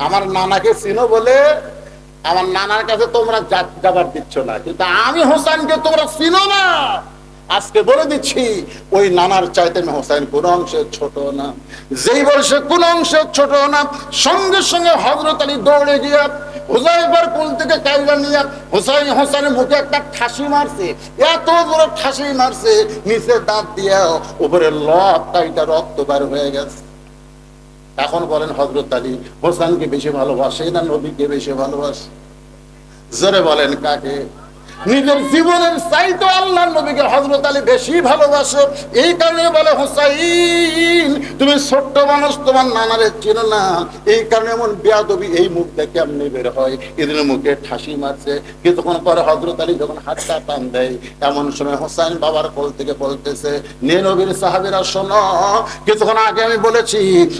আমার নানাকে চিনো বলে আমার নানার কাছে তোমরা যাবার দিচ্ছ না, কিন্তু আমি হোসেনকে তোমরা চিনো না। আজকে বলে দিচ্ছি, ওই নানার চাইতে হোসেন কোন অংশে ছোট না। যেই বয়সে কোন অংশে ছোট না, সঙ্গে সঙ্গে হযরত আলী দৌড়ে গিয়ে হুযায়ফার কোল থেকে কাইলা নিয়ে হোসেনের মুখে একটা ঠাসি মারছে। এত বড় ঠাসি মারছে, নিচে দাঁত দিয়ে উপরে লবটা রক্ত বের হয়ে গেছে। এখন বলেন হযরত আলী হোসেনকে বেশি ভালোবাসে না নবীকে বেশি ভালোবাসে? জোরে বলেন কাকে? নিজের জীবনের চাইতে আল্লাহর নবীকে হযরত আলী বেশি ভালোবাসে। এই কারণে বলে হোসাইন তুমি ছোট্ট মানুষ, তোমার নানারে চিনো না, এই কারণে এমন বেয়াদবি এই মুখ থেকে কেমনে বের হয়। এদের মুখে ঠাসি মারছে। কিছুক্ষণ পরে হযরত আলী যখন হাতটা টান দেয়, এমন সময় হোসাইন বাবার কোল থেকে বলতেছে, নে নবীর সাহাবীরা শোনো, কিছুক্ষণ আগে আমি বলেছি